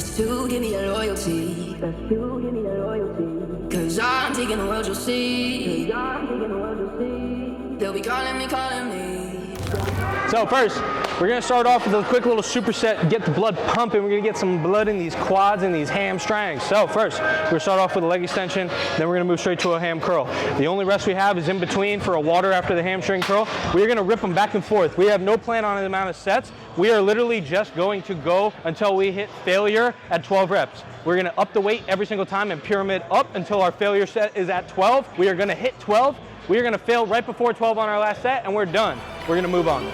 Best to give me that loyalty. Best to give me that loyalty. Cause I'm taking the world, you'll see. Cause I'm taking the world, you'll see. They'll be calling me, calling me. So first, we're gonna start off with a quick little superset, get the blood pumping. We're gonna get some blood in these quads and these hamstrings. So first, we're gonna start off with a leg extension, then we're gonna move straight to a ham curl. The only rest we have is in between for a water after the hamstring curl. We're gonna rip them back and forth. We have no plan on the amount of sets. We are literally just going to go until we hit failure at 12 reps. We're gonna up the weight every single time and pyramid up until our failure set is at 12. We are gonna hit 12. We are gonna fail right before 12 on our last set and we're done. We're gonna move on.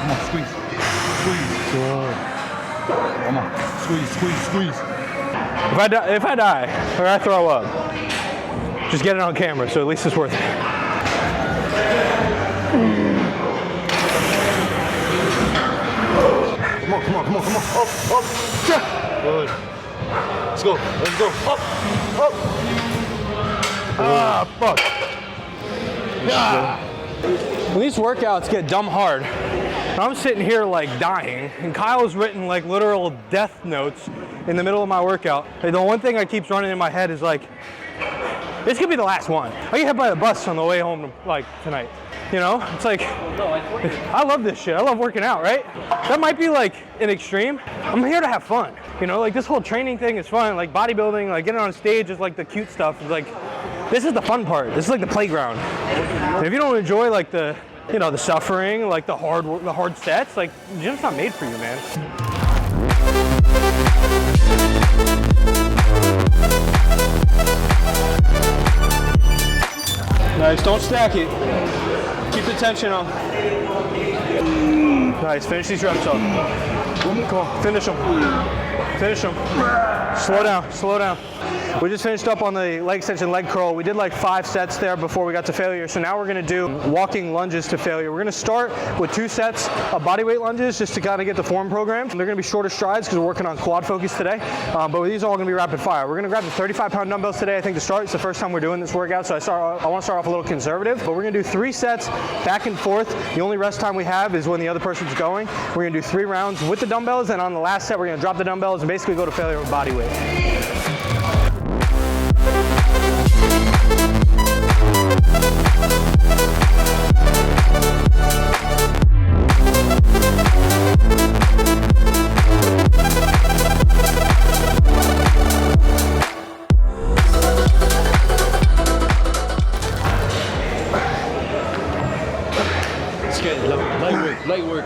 Come on, squeeze. Squeeze. Good. Come on, squeeze. If I die or I throw up, just get it on camera, so at least it's worth it. Come on. Up. Good. Let's go. Up. Ah, fuck. Ah. When these workouts get dumb hard, I'm sitting here like dying, and Kyle's written like literal death notes in the middle of my workout. And the one thing that keeps running in my head is like, this could be the last one. I get hit by the bus on the way home like tonight. You know, it's like, I love this shit. I love working out, right? That might be like an extreme. I'm here to have fun. You know, like this whole training thing is fun. Like bodybuilding, like getting on stage is like the cute stuff. It's like, this is the fun part. This is like the playground. And if you don't enjoy like the, you know, the suffering, like the hard sets, like the gym's not made for you, man. Nice, don't stack it. Keep the tension on. Nice, finish these reps up. Come on, finish them. Slow down. We just finished up on the leg extension leg curl. We did like 5 sets there before we got to failure. So now we're gonna do walking lunges to failure. We're gonna start with 2 sets of bodyweight lunges just to kind of get the form programmed. They're gonna be shorter strides because we're working on quad focus today. But these are all gonna be rapid fire. We're gonna grab the 35-pound dumbbells today, I think, to start. It's the first time we're doing this workout, so I wanna start off a little conservative. But we're gonna do 3 sets back and forth. The only rest time we have is when the other person's going. We're gonna do 3 rounds with the dumbbells, and on the last set, we're gonna drop the dumbbells and basically go to failure with body weight. It's good. Light work.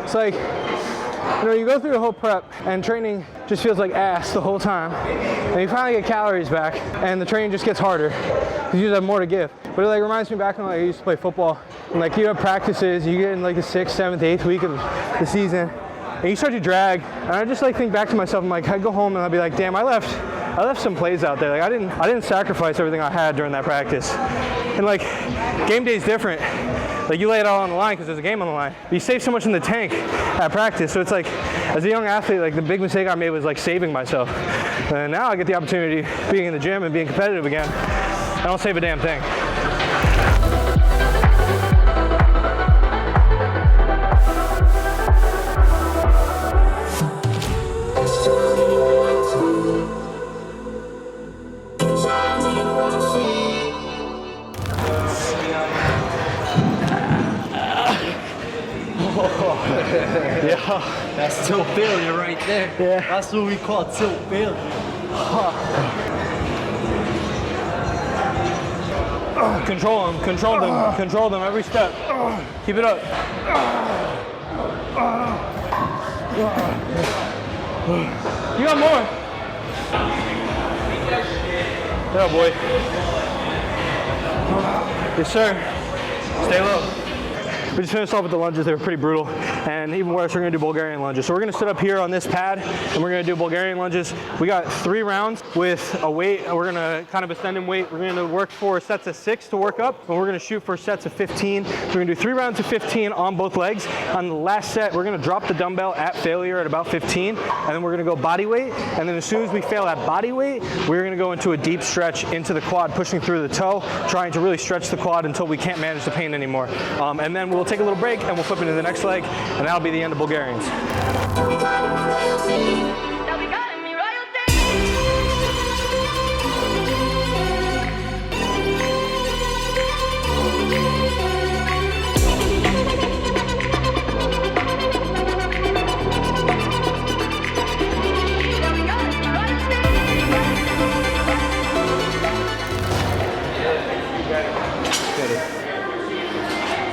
It's like, you know, you go through the whole prep and training just feels like ass the whole time. And you finally get calories back and the training just gets harder because you just have more to give. But it like reminds me back when like, I used to play football. And like you have practices, you get in like the 6th, 7th, 8th week of the season and you start to drag. And I just like think back to myself, I'm like, I'd go home and I'd be like, damn, I left some plays out there. Like I didn't sacrifice everything I had during that practice. And like game day's different. Like you lay it all on the line because there's a game on the line. But you save so much in the tank at practice. So it's like, as a young athlete, like the big mistake I made was like saving myself. And now I get the opportunity being in the gym and being competitive again. I don't save a damn thing. Yeah, that's tilt failure right there. Yeah. That's what we call tilt failure. Control them every step. Keep it up. You got more. Yeah, boy. Yes, sir. Stay low. We just finished off with the lunges. They were pretty brutal. And even worse, we're gonna do Bulgarian lunges. So we're gonna sit up here on this pad and we're gonna do Bulgarian lunges. We got 3 rounds with a weight. We're gonna kind of ascend in weight. We're gonna work for sets of 6 to work up, and we're gonna shoot for sets of 15. We're gonna do 3 rounds of 15 on both legs. On the last set, we're gonna drop the dumbbell at failure at about 15, and then we're gonna go body weight. And then as soon as we fail at body weight, we're gonna go into a deep stretch into the quad, pushing through the toe, trying to really stretch the quad until we can't manage the pain anymore. And then we'll take a little break and we'll flip into the next leg, and that'll be the end of Bulgarians.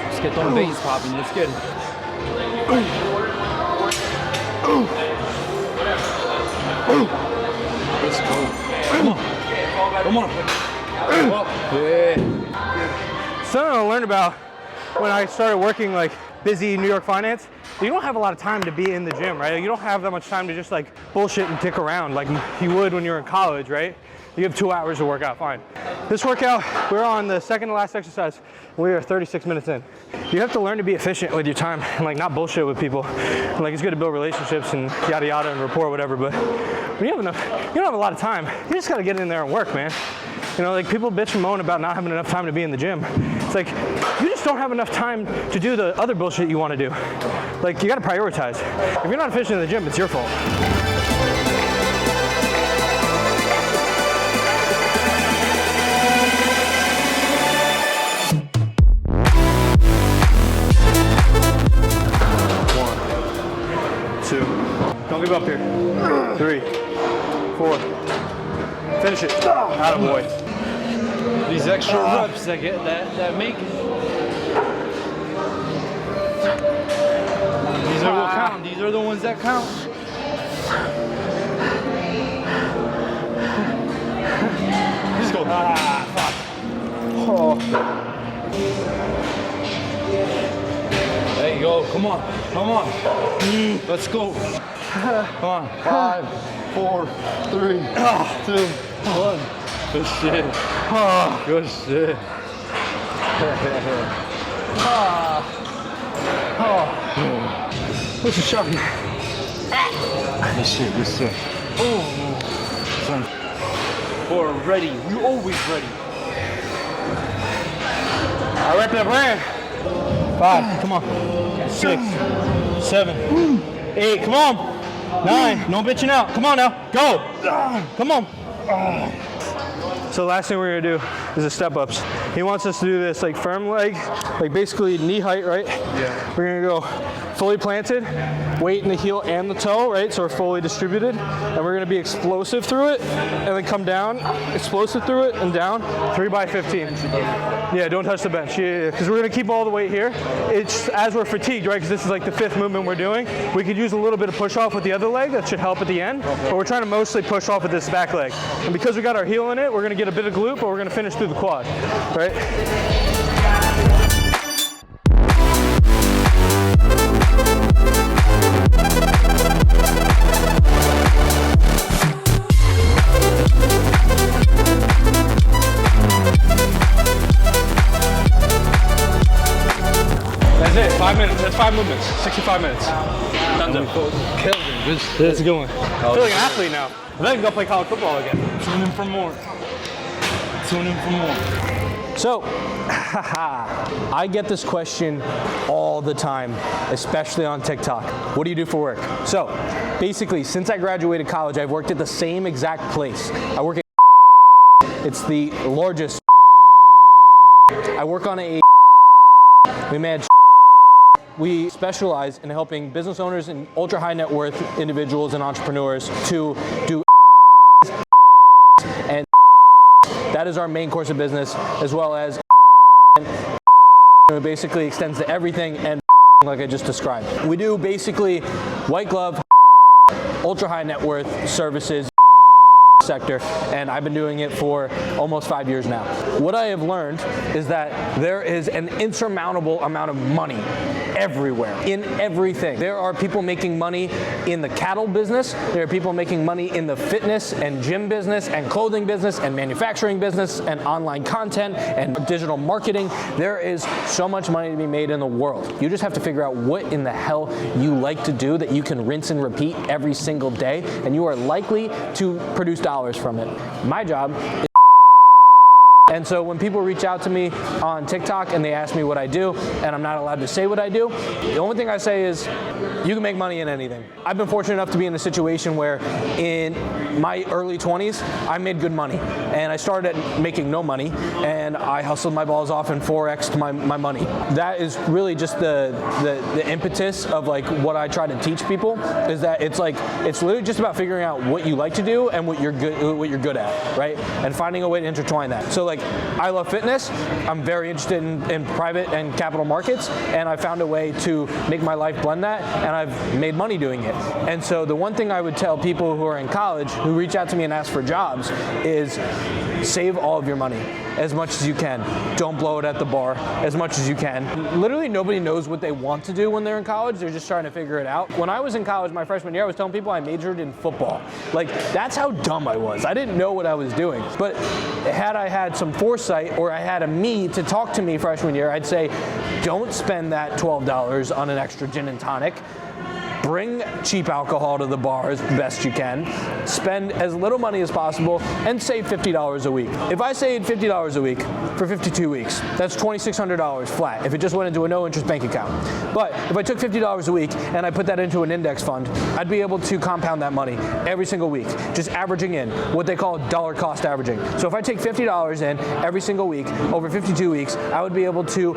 Let's get those veins popping. Let's get it. Let's go. Come on. Come on. Yeah. Something I learned about when I started working like busy New York finance, you don't have a lot of time to be in the gym, right? You don't have that much time to just like bullshit and dick around like you would when you're in college, right? You have 2 hours to work out, fine. This workout, we're on the second to last exercise. We are 36 minutes in. You have to learn to be efficient with your time and like not bullshit with people. Like it's good to build relationships and yada yada and rapport, whatever, but when you don't have a lot of time, you just gotta get in there and work, man. You know, like people bitch and moan about not having enough time to be in the gym. It's like, you just don't have enough time to do the other bullshit you wanna do. Like you gotta prioritize. If you're not efficient in the gym, it's your fault. Don't give up here. 3, 4. Finish it. Attaboy. These extra reps that make it. These are what count. These are the ones that count. Let's go. Fuck. Oh. There you go. Come on. Come on. Let's go. Come on. 5, 4, 3, 2, 1. Good shit. Good shit. What's the shot? Good shit, good shit. Son. We're ready. We're always ready. I rep that brand. 5, come on. 6, 7, 8, come on. 9, no bitching out. Come on now, go. Come on. So the last thing we're gonna do is the step ups. He wants us to do this like firm leg, like basically knee height, right? Yeah. We're gonna go fully planted, weight in the heel and the toe, right? So we're fully distributed. And we're gonna be explosive through it, and then come down, explosive through it, and down, 3 by 15. Yeah, don't touch the bench. Yeah, because we're gonna keep all the weight here. It's as we're fatigued, right? Because this is like the 5th movement we're doing. We could use a little bit of push off with the other leg. That should help at the end. But we're trying to mostly push off with this back leg. And because we got our heel in it, we're gonna get a bit of glute, but we're gonna finish through the quad, right? That's it, 5 minutes. That's 5 movements, 65 minutes. Done. Good shit. That's a good one. I feel like an athlete now. I think I can go play college football again. Tune in for more. Tune in for more. So, I get this question all the time, especially on TikTok. What do you do for work? So, basically, since I graduated college, I've worked at the same exact place. I work at it's the largest. I work on a we manage. We specialize in helping business owners and ultra high net worth individuals and entrepreneurs to do and that is our main course of business, as well as it basically extends to everything and like I just described. We do basically white glove, ultra high net worth services, sector, and I've been doing it for almost 5 years now. What I have learned is that there is an insurmountable amount of money everywhere, in everything. There are people making money in the cattle business, there are people making money in the fitness and gym business and clothing business and manufacturing business and online content and digital marketing. There is so much money to be made in the world. You just have to figure out what in the hell you like to do that you can rinse and repeat every single day, and you are likely to produce dollars from it. My job is. And so when people reach out to me on TikTok and they ask me what I do, and I'm not allowed to say what I do, the only thing I say is, you can make money in anything. I've been fortunate enough to be in a situation where in my early 20s, I made good money. And I started at making no money, and I hustled my balls off and 4x'd my money. That is really just the impetus of like what I try to teach people, is that it's literally just about figuring out what you like to do and what you're good at, right? And finding a way to intertwine that. So like, I love fitness. I'm very interested in private and capital markets, and I found a way to make my life blend that, and I've made money doing it. And so the one thing I would tell people who are in college who reach out to me and ask for jobs is save all of your money as much as you can. Don't blow it at the bar as much as you can. Literally nobody knows what they want to do when they're in college. They're just trying to figure it out. When I was in college my freshman year, I was telling people I majored in football. Like, that's how dumb I was. I didn't know what I was doing. But had I had some foresight, or I had a me to talk to me freshman year, I'd say, don't spend that $12 on an extra gin and tonic. Bring cheap alcohol to the bar as best you can. Spend as little money as possible and save $50 a week. If I saved $50 a week for 52 weeks, that's $2,600 flat if it just went into a no-interest bank account. But if I took $50 a week and I put that into an index fund, I'd be able to compound that money every single week, just averaging in what they call dollar cost averaging. So if I take $50 in every single week over 52 weeks, I would be able to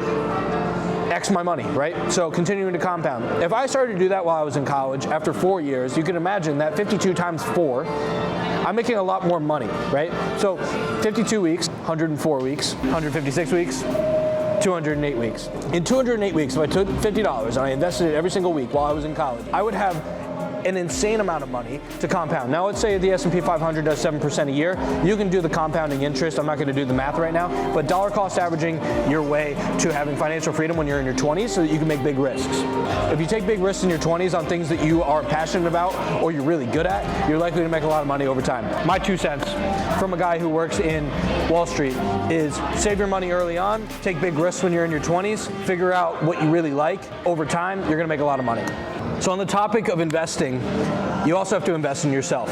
X my money, right? So continuing to compound. If I started to do that while I was in college, after 4 years, you can imagine that 52 times 4, I'm making a lot more money, right? So 52 weeks, 104 weeks, 156 weeks, 208 weeks. In 208 weeks, if I took $50 and I invested it every single week while I was in college, I would have an insane amount of money to compound. Now let's say the S&P 500 does 7% a year. You can do the compounding interest. I'm not going to do the math right now, but dollar cost averaging your way to having financial freedom when you're in your 20s so that you can make big risks. If you take big risks in your 20s on things that you are passionate about or you're really good at, you're likely to make a lot of money over time. My 2 cents from a guy who works in Wall Street is save your money early on, take big risks when you're in your 20s, figure out what you really like. Over time, you're going to make a lot of money. So on the topic of investing, you also have to invest in yourself.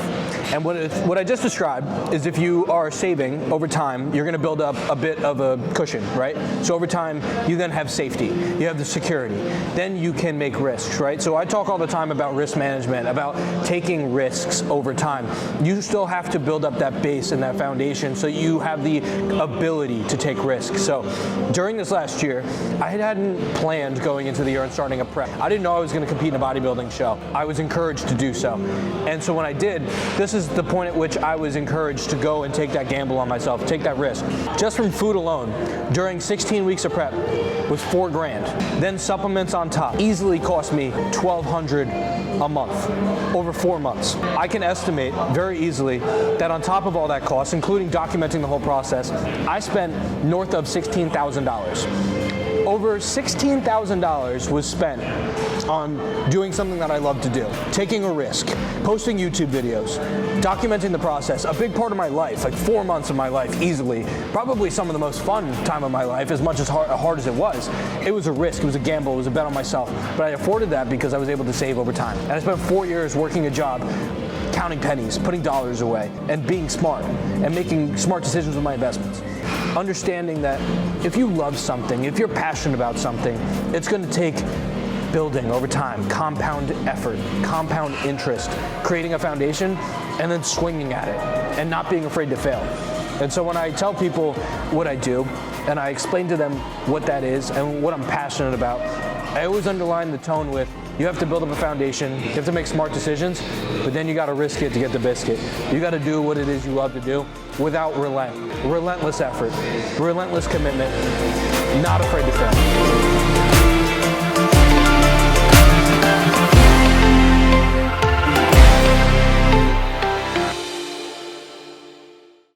And what I just described is if you are saving over time, you're going to build up a bit of a cushion, right? So over time, you then have safety. You have the security. Then you can make risks, right? So I talk all the time about risk management, about taking risks over time. You still have to build up that base and that foundation so you have the ability to take risks. So during this last year, I hadn't planned going into the year and starting a prep. I didn't know I was going to compete in a bodybuilding show. I was encouraged to do so. And so when I did, this is the point at which I was encouraged to go and take that gamble on myself, take that risk. Just from food alone, during 16 weeks of prep, was $4 grand. Then supplements on top easily cost me $1,200 a month over 4 months. I can estimate very easily that on top of all that cost, including documenting the whole process, I spent north of $16,000. Over $16,000 was spent on doing something that I love to do, taking a risk, posting YouTube videos, documenting the process. A big part of my life, like 4 months of my life easily, probably some of the most fun time of my life, as much as hard as it was a risk, it was a gamble, it was a bet on myself. But I afforded that because I was able to save over time. And I spent 4 years working a job, counting pennies, putting dollars away, and being smart, and making smart decisions with my investments. Understanding that if you love something, if you're passionate about something, it's going to take building over time, compound effort, compound interest, creating a foundation, and then swinging at it, and not being afraid to fail. And so when I tell people what I do, and I explain to them what that is and what I'm passionate about, I always underline the tone with, you have to build up a foundation, you have to make smart decisions, but then you got to risk it to get the biscuit. You got to do what it is you love to do without relentless effort, relentless commitment, not afraid to fail.